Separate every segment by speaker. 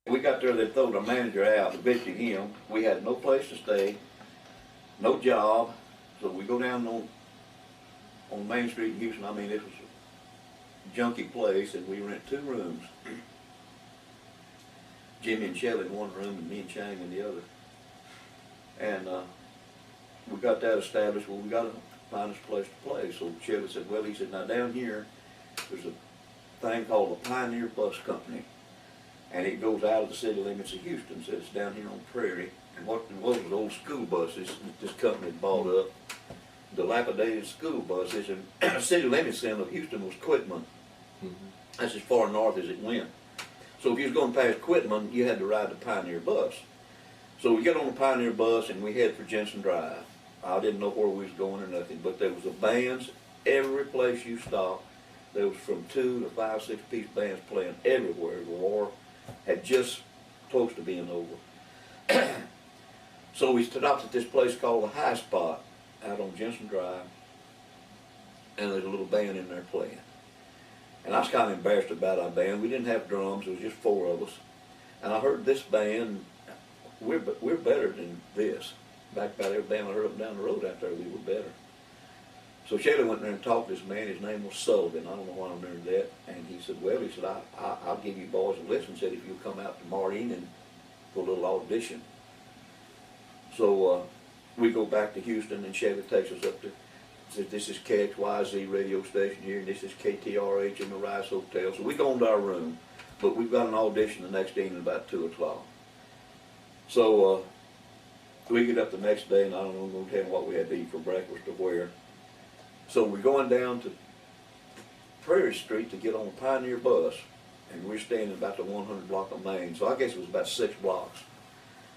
Speaker 1: We got there, they throw the manager out, evicted him. We had no place to stay, no job. So we go down on Main Street in Houston. I mean, it was a junky place, and we rent 2 rooms. Jimmy and Shelley in one room, and me and Chang in the other. And we got that established. Well, we got to find us a place to play. So Shelley said, well, he said, now down here, there's a thing called the Pioneer Bus Company. And it goes out of the city limits of Houston, so it's down here on Prairie. And what it was old school buses that this company had bought up, dilapidated school buses, and the city limits then of Houston was Quitman. That's as far north as it went. So if you was going past Quitman, you had to ride the Pioneer bus. So we get on the Pioneer bus and we head for Jensen Drive. I didn't know where we was going or nothing, but there was a bands every place you stopped. There was from 2 to 5, 6-piece bands playing everywhere. The war had just close to being over. So we stopped at this place called the High Spot out on Jensen Drive, and there's a little band in there playing. And I was kind of embarrassed about our band. We didn't have drums, it was just 4 of us. And I heard this band, we're better than this. Back about every band I heard up down the road out there, we were better. So Shelley went there and talked to this man. His name was Sullivan. I don't know why I remember that. And he said, well, he said, I'll give you boys a listen. He said, if you'll come out tomorrow evening for a little audition. So we go back to Houston, and Shelley takes us up to, said, this is KXYZ radio station here, and this is KTRH in the Rice Hotel. So we go into our room, but we've got an audition the next evening about 2 o'clock. So we get up the next day, and I don't know, I'm going to tell you what we had to eat for breakfast or where. So we're going down to Prairie Street to get on a Pioneer bus, and we're standing about the 100 block of Main, so I guess it was about 6 blocks.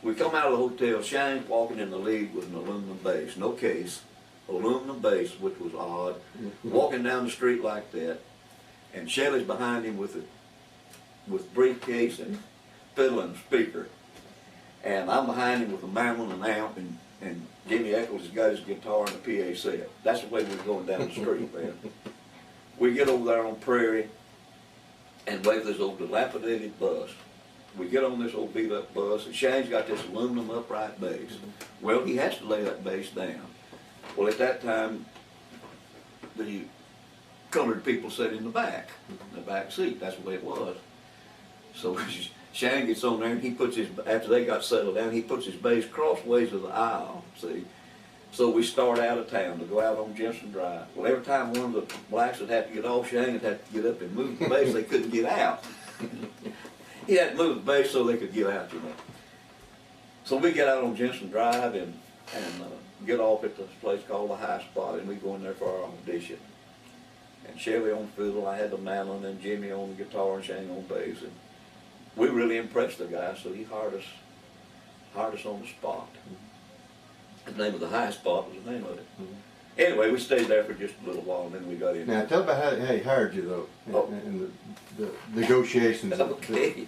Speaker 1: We come out of the hotel, Shane's walking in the lead with an aluminum bass, no case, aluminum bass, which was odd, walking down the street like that, and Shelley's behind him with briefcase and fiddle and speaker, and I'm behind him with a mandolin and amp, and Jimmy Eccles has got his guitar and a PA set. That's the way we're going down the street, man. We get over there on Prairie and wait for this old dilapidated bus. We get on this old beat up bus, and Shane's got this aluminum upright bass. Well, he has to lay that bass down. Well, at that time, the colored people sat in the back seat. That's the way it was. So Shane gets on there, and he puts his, after they got settled down, he puts his bass crossways of the aisle, see. So we start out of town to go out on Jensen Drive. Well, every time one of the blacks would have to get off, Shane would have to get up and move the bass. They couldn't get out. He had to move the bass so they could get out, you know. So we get out on Jensen Drive and get off at this place called the High Spot, and we go in there for our audition. And Shelley on fiddle, I had the mandolin, and Jimmy on the guitar, and Shane on bass. And we really impressed the guy, so he hired us on the spot. The name of the High Spot was the name of it. Anyway, we stayed there for just a little while, and then we got in.
Speaker 2: Now, tell about how he hired you, though, and the negotiations.
Speaker 1: Okay.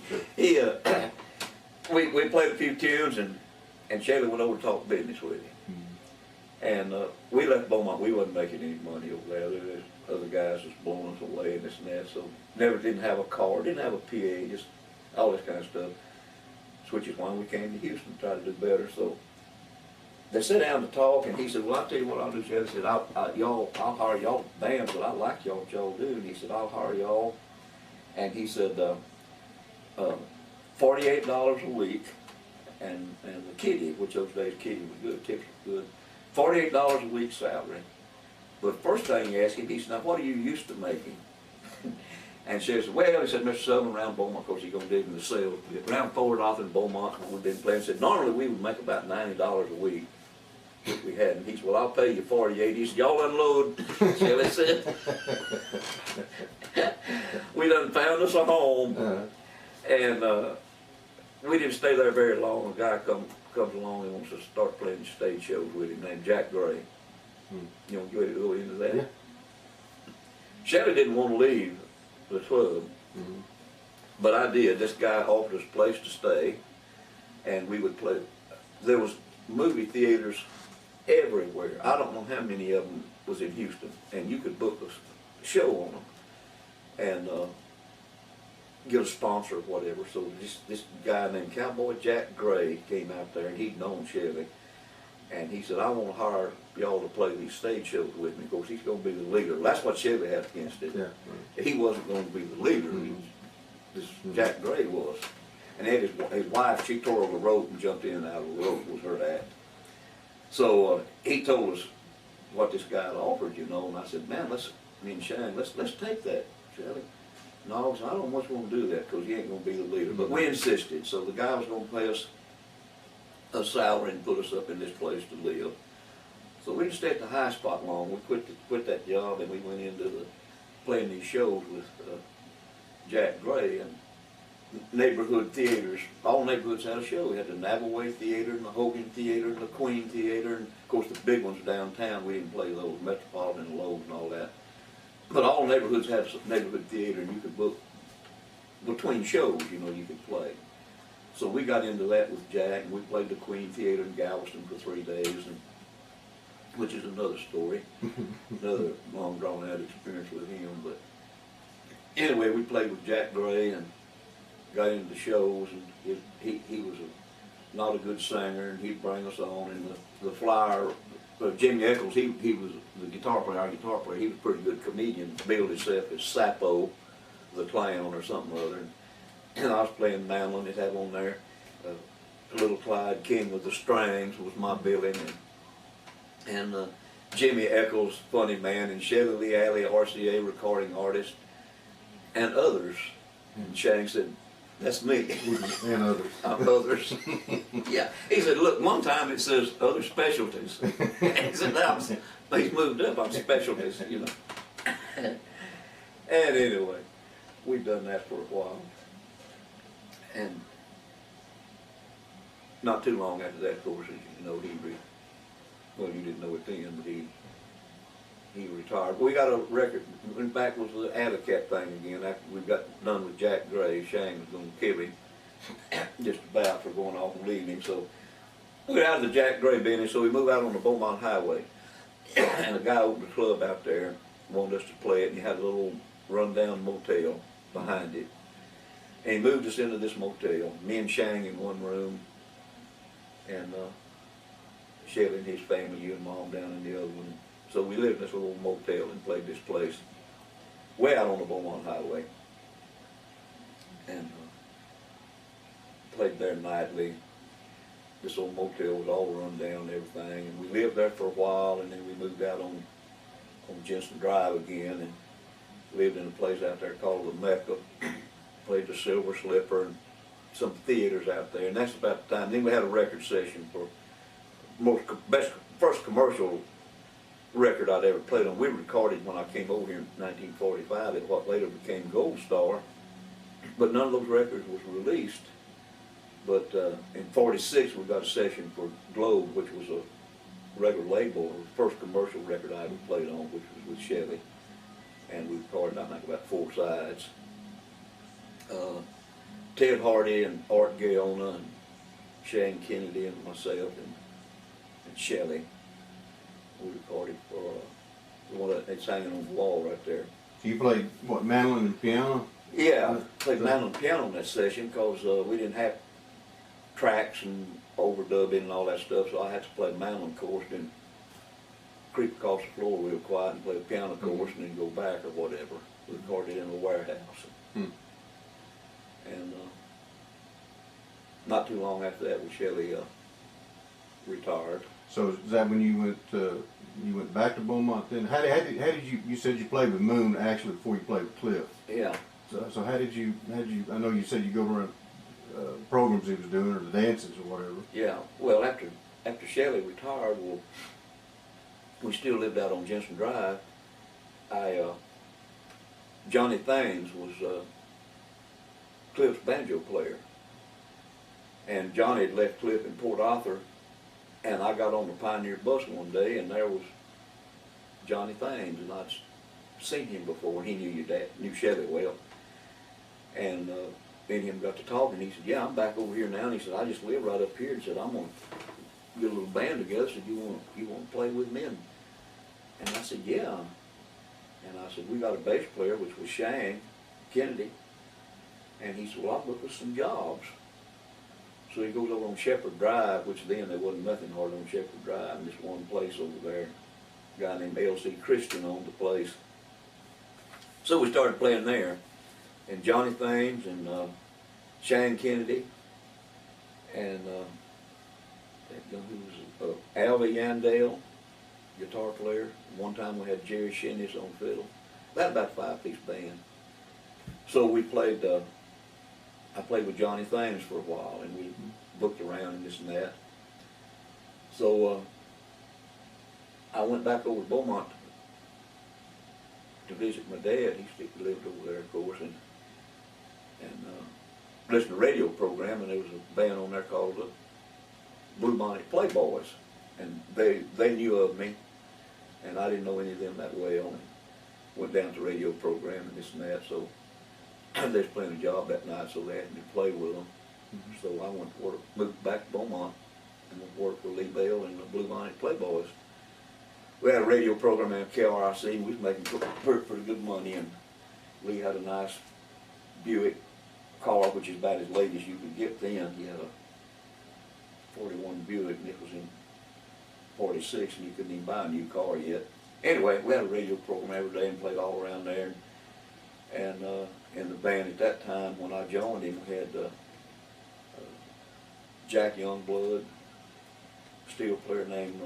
Speaker 1: We played a few tunes, and Shelley went over to talk business with him. And we left Beaumont. We wasn't making any money over there. There was other guys was blowing us away and this and that. So didn't have a car, didn't have a PA, just all this kind of stuff. Which is why we came to Houston to try to do better. So they sat down to talk, and he said, well, I'll tell you what I'll do, Shelley. He said, I'll hire y'all bands, but I like y'all what y'all do. And he said, I'll hire y'all. And he said, $48 a week, and the kitty, which those days kitty was good, tips were good, $48 a week salary. But first thing he asked him, he said, now what are you used to making? And she said, well, he said, Mr. Sullivan, around Beaumont, of course he's going to dig in the sales. Around Fort Arthur and Beaumont, when we've been playing, he said, normally we would make about $90 a week, which we hadn't. He said, well, I'll pay you 48. He said, y'all unload, Shelley said. We done found us a home. And we didn't stay there very long. A guy comes along and wants us to start playing stage shows with him, named Jack Gray. You know, you ready to go into that?
Speaker 2: Yeah.
Speaker 1: Shelley didn't want to leave the club, but I did. This guy offered us a place to stay, and we would play. There was movie theaters everywhere. I don't know how many of them was in Houston, and you could book a show on them. And get a sponsor or whatever. So this guy named Cowboy Jack Gray came out there, and he'd known Chevy, and he said, I want to hire y'all to play these stage shows with me. Of course, he's going to be the leader. That's what Chevy had against it.
Speaker 2: Yeah.
Speaker 1: He wasn't going to be the leader. This Jack Gray was. And his wife, she tore the rope and jumped in and out of the rope, was her act. So he told us what this guy had offered, you know, and I said, man, me and Shane, let's take that, Shelly. No, I don't much want to do that because he ain't going to be the leader. But we insisted, so the guy was going to pay us a salary and put us up in this place to live. So we didn't stay at the high spot long. We quit that job, and we went into playing these shows with Jack Gray and neighborhood theaters. All neighborhoods had a show. We had the Navaway Theater and the Hogan Theater and the Queen Theater, and of course the big ones downtown. We didn't play those, Metropolitan and Lowe's and all that. But all neighborhoods had some neighborhood theater, and you could book between shows. You know, you could play. So we got into that with Jack, and we played the Queen Theater in Galveston for 3 days, and which is another story, another long drawn out experience with him. But anyway, we played with Jack Gray and got into the shows, and he was not a good singer, and he'd bring us on. And the flyer, Jimmy Eccles, he was the guitar player, our guitar player. He was a pretty good comedian, billed himself as Sapo, the clown or something or other. And I was playing mandolin. It had on there, Little Clyde, King of the Strings was my billing, and Jimmy Eccles, funny man, and Chevy Lee Alley, RCA recording artist, and others. And Shane said, that's me.
Speaker 2: And others.
Speaker 1: Others. Yeah. He said, look, one time it says other specialties. He said, now he's moved up on specialties, you know. And anyway, we've done that for a while. And not too long after that, of course, as you know, well, you didn't know it then, but he retired. We got a record, went back was the Adacat thing again after we got done with Jack Gray. Shane was going to kill him just about for going off and leaving him. So we got out of the Jack Gray business, so we moved out on the Beaumont Highway. And a guy opened a club out there, wanted us to play it, and he had a little rundown motel behind it. And he moved us into this motel, me and Shang in one room, and Shelly and his family, you and Mom down in the other one. So we lived in this little motel and played this place way out on the Beaumont Highway. And played there nightly. This old motel was all run down and everything. And we lived there for a while, and then we moved out on Jensen Drive again and lived in a place out there called the Mecca. Played the Silver Slipper and some theaters out there. And that's about the time. Then we had a record session for first commercial record I'd ever played on. We recorded when I came over here in 1945 at what later became Gold Star, but none of those records was released. But in '46 we got a session for Globe, which was a regular label. It was the first commercial record I ever played on, which was with Chevy, and we recorded I think about 4 sides. Ted Hardy and Art Gaona and Shane Kennedy and myself and Shelley. We recorded for the one that's hanging on the wall right there.
Speaker 2: So you played, what, mandolin and piano?
Speaker 1: Yeah, I played mandolin and piano in that session because we didn't have tracks and overdubbing and all that stuff, so I had to play mandolin course, then creep across the floor real quiet and play the piano course and then go back or whatever. We recorded in a warehouse. And not too long after that, Shelley retired.
Speaker 2: So is that when you went back to Beaumont then? How did you said you played with Moon actually before you played with Cliff?
Speaker 1: Yeah.
Speaker 2: So how did you, I know you said you go around programs he was doing or the dances or whatever.
Speaker 1: Yeah, well after Shelley retired, we still lived out on Jensen Drive. Johnny Thames was Cliff's banjo player. And Johnny had left Cliff in Port Arthur, and I got on the Pioneer bus one day, and there was Johnny Thames, and I'd seen him before, and he knew Chevy well. And me and him got to talking. He said, yeah, I'm back over here now. And he said, I just live right up here. And said, I'm going to get a little band together. Said, you want to play with me? And I said, yeah. And I said, we got a bass player, which was Shang Kennedy. And he said, well, I'll look for some jobs. So he goes over on Shepherd Drive, which then there wasn't nothing hard on Shepherd Drive, and this one place over there. A guy named L.C. Christian owned the place. So we started playing there. And Johnny Thames and Shane Kennedy and who was Alvy Yandale, guitar player. One time we had Jerry Shinnis on fiddle. About a 5-piece band. So we played, I played with Johnny Thames for a while, and we booked around and this and that. So I went back over to Beaumont to visit my dad. He still lived over there, of course, and listened to a radio program, and there was a band on there called the Blue Bonnet Playboys, and they knew of me, and I didn't know any of them that well. And went down to the radio program and this and that, so they was playing a job that night, so they asked me to play with them. So I went to work, moved back to Beaumont, and went to work with Lee Bell and the Blue Bonnet Playboys. We had a radio program at KRIC, and we was making pretty good money, and Lee had a nice Buick car, which is about as late as you could get then. He had a 41 Buick, and it was in 46, and you couldn't even buy a new car yet. Anyway, we had a radio program every day and played all around there. And in the band at that time, when I joined him, we had Jack Youngblood, steel player named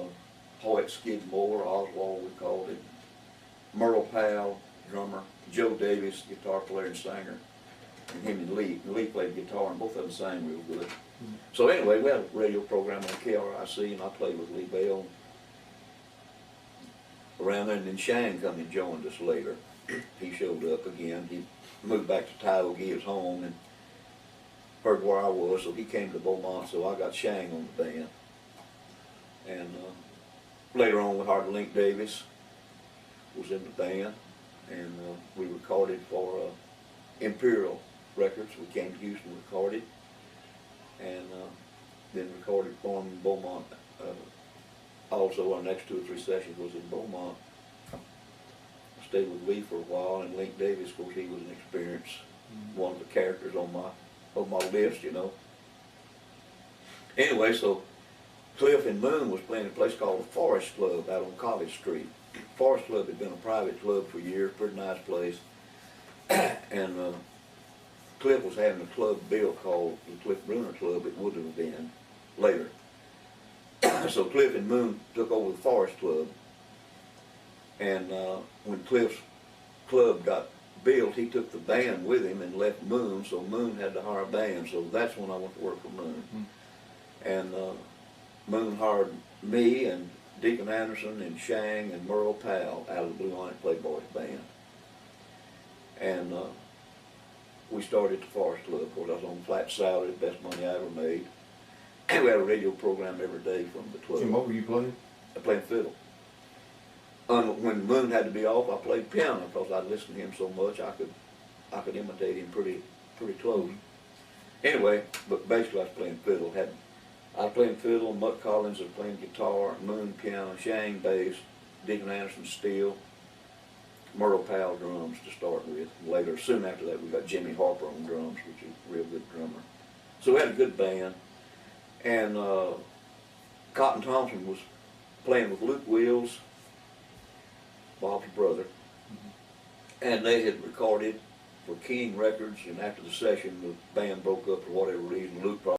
Speaker 1: Hoyt Skidmore, Oswald we called him, Merle Powell, drummer, Joe Davis, guitar player and singer, and him and Lee. And Lee played guitar, and both of them sang real good. So anyway, we had a radio program on KRIC, and I played with Lee Bell around there, and then Shane come and joined us later. He showed up again. He moved back to Tioga, his home, and heard where I was, so he came to Beaumont, so I got Shane on the band. And later on, we hired Link Davis, was in the band, and we recorded for Imperial Records. We came to Houston, recorded, and then recorded for him in Beaumont. Also, our next 2 or 3 sessions was in Beaumont. I stayed with Lee for a while, and Link Davis, of course, he was an experienced, one of the characters on my list, you know. Anyway, so Cliff and Moon was playing at a place called the Forest Club out on College Street. Forest Club had been a private club for years, pretty nice place. And Cliff was having a club built called the Cliff Bruner Club. It would have been later. So Cliff and Moon took over the Forest Club, and when Cliff's club got built, he took the band with him and left Moon, so Moon had to hire a band, so that's when I went to work for Moon. And Moon hired me and Deacon Anderson and Shang and Merle Powell out of the Blue Bonnet Playboys band. And we started the Forest Club. Of course, I was on flat salary, the best money I ever made. And we had a radio program every day from the club.
Speaker 2: And what were you playing?
Speaker 1: I played fiddle. When Moon had to be off, I played piano because I listened to him so much I could imitate him pretty close. Anyway, but basically I was playing fiddle. I was playing fiddle, Mutt Collins was playing guitar, Moon piano, Shane bass, Deacon Anderson steel, Merle Powell drums to start with. Later, soon after that, we got Jimmy Harper on drums, which is a real good drummer. So we had a good band. And Cotton Thompson was playing with Luke Wills, Bob's brother, and they had recorded for King Records, and after the session the band broke up for whatever reason. Luke probably